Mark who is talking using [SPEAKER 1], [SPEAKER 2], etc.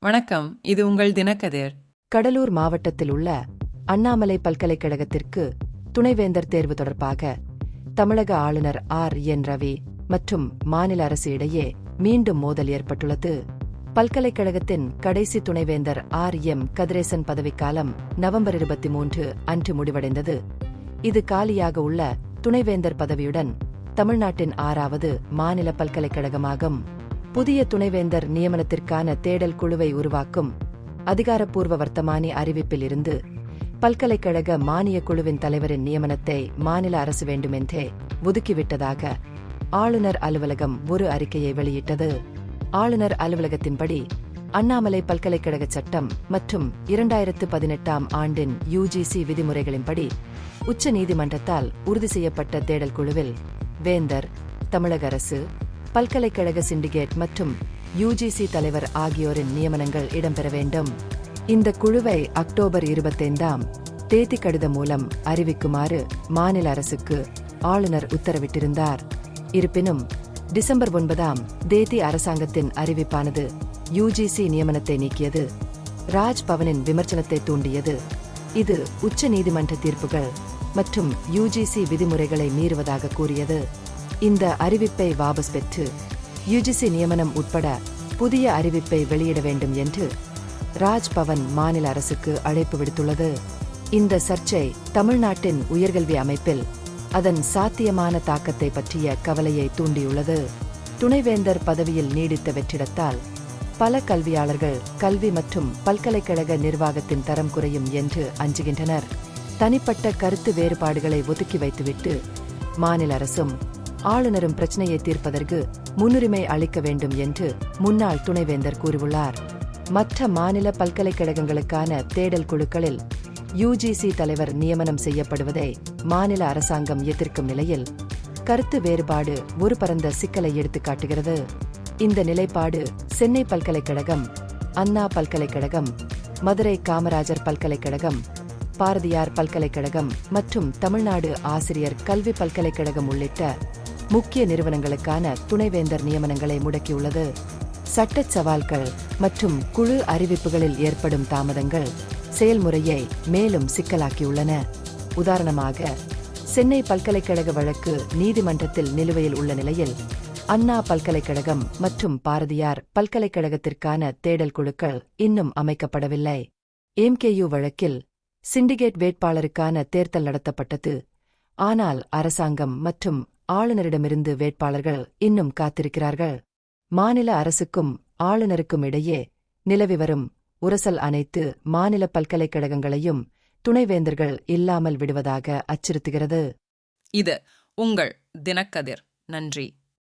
[SPEAKER 1] வணக்கம், இது உங்கள் தினக்கதிர்.
[SPEAKER 2] கடலூர் மாவட்டத்தில் உள்ள அண்ணாமலை பல்கலைக்கழகத்திற்கு துணைவேந்தர் தேர்வு தொடர்பாக தமிழக ஆளுநர் என் ரவி மற்றும் மாநில அரசு இடையே மீண்டும் மோதல் ஏற்பட்டுள்ளது. பல்கலைக்கழகத்தின் கடைசி துணைவேந்தர் எம் கதிரேசன் பதவிக்காலம் நவம்பர் 23 அன்று முடிவடைந்தது. இது காலியாக உள்ள துணைவேந்தர் பதவியுடன் தமிழ்நாட்டின் 6வது மாநில பல்கலைக்கழகமாகும். புதிய துணைவேந்தர் நியமனத்திற்கான தேடல் குழுவை உருவாக்கும் அதிகாரப்பூர்வ வர்த்தமானி அறிவிப்பில் இருந்து பல்கலைக்கழக மானிய குழுவின் தலைவரின் நியமனத்தை மாநில அரசு வேண்டுமென்றே ஒதுக்கிவிட்டதாக ஆளுநர் அலுவலகம் ஒரு அறிக்கையை வெளியிட்டது. ஆளுநர் அலுவலகத்தின்படி அண்ணாமலை பல்கலைக்கழக சட்டம் மற்றும் 2018ஆம் ஆண்டின் UGC விதிமுறைகளின்படி உச்ச நீதிமன்றத்தால் உறுதி செய்யப்பட்ட தேடல் குழுவில் வேந்தர், தமிழக அரசு, பல்கலைக்கழக சிண்டிகேட் மற்றும் UGC தலைவர் ஆகியோரின் நியமனங்கள் இடம்பெற வேண்டும். இந்த குழுவை அக்டோபர் 25ஆம் தேதி கடிதம் மூலம் அறிவிக்குமாறு மாநில அரசுக்கு ஆளுநர் உத்தரவிட்டிருந்தார். இருப்பினும் டிசம்பர் 9ஆம் தேதி அரசாங்கத்தின் அறிவிப்பானது UGC நியமனத்தை நீக்கியது. ராஜ்பவனின் விமர்சனத்தை தூண்டியது. இது உச்ச நீதிமன்ற தீர்ப்புகள் மற்றும் UGC விதிமுறைகளை மீறுவதாக கூறியது. இந்த அறிவிப்பை வாபஸ் பெற்று UGC நியமனம் உட்பட புதிய அறிவிப்பை வெளியிட வேண்டும் என்று ராஜ்பவன் மாநில அரசுக்கு அழைப்பு விடுத்துள்ளது. இந்த சர்ச்சை தமிழ்நாட்டின் உயர்கல்வி அமைப்பில் அதன் சாத்தியமான தாக்கத்தை பற்றிய கவலையை தூண்டியுள்ளது. துணைவேந்தர் பதவியில் நீடித்த வெற்றிடத்தால் பல கல்வியாளர்கள் கல்வி மற்றும் பல்கலைக்கழக நிர்வாகத்தின் தரம் குறையும் என்று அஞ்சுகின்றனர். தனிப்பட்ட கருத்து வேறுபாடுகளை ஒதுக்கி வைத்துவிட்டு மாநில அரசும் ஆளுநரும் பிரச்சனையை தீர்ப்பதற்கு முன்னுரிமை அளிக்க வேண்டும் என்று முன்னாள் துணைவேந்தர் கூறியுள்ளார். மற்ற மாநில பல்கலைக்கழகங்களுக்கான தேடல் குழுக்களில் UGC தலைவர் நியமனம் செய்யப்படுவதை மாநில அரசாங்கம் எதிர்க்கும் நிலையில் கருத்து வேறுபாடு ஒரு பரந்த சிக்கலை எடுத்துக்காட்டுகிறது. இந்த நிலைப்பாடு சென்னை பல்கலைக்கழகம், அண்ணா பல்கலைக்கழகம், மதுரை காமராஜர் பல்கலைக்கழகம், பாரதியார் பல்கலைக்கழகம் மற்றும் தமிழ்நாடு ஆசிரியர் கல்வி பல்கலைக்கழகம் உள்ளிட்ட முக்கிய நிறுவனங்களுக்கான துணைவேந்தர் நியமனங்களை முடக்கியுள்ளது. சட்டச் சவால்கள் மற்றும் குழு அறிவிப்புகளில் ஏற்படும் தாமதங்கள் செயல்முறையை மேலும் சிக்கலாக்கியுள்ளன. உதாரணமாக, சென்னை பல்கலைக்கழக வழக்கு நீதிமன்றத்தில் நிலுவையில் உள்ள நிலையில் அண்ணா பல்கலைக்கழகம் மற்றும் பாரதியார் பல்கலைக்கழகத்திற்கான தேடல் குழுக்கள் இன்னும் அமைக்கப்படவில்லை. MKU வழக்கில் சிண்டிகேட் வேட்பாளருக்கான தேர்தல் நடத்தப்பட்டது. ஆனால் அரசாங்கம் மற்றும் ஆளுநரிடமிருந்து வேட்பாளர்கள் இன்னும் காத்திருக்கிறார்கள். மாநில அரசுக்கும் ஆளுநருக்கும் இடையே நிலவி வரும் உரசல் அனைத்து மாநில பல்கலைக்கழகங்களையும் துணைவேந்தர்கள் இல்லாமல் விடுவதாக அச்சுறுத்துகிறது.
[SPEAKER 1] இது உங்கள் தினக்கதிர். நன்றி.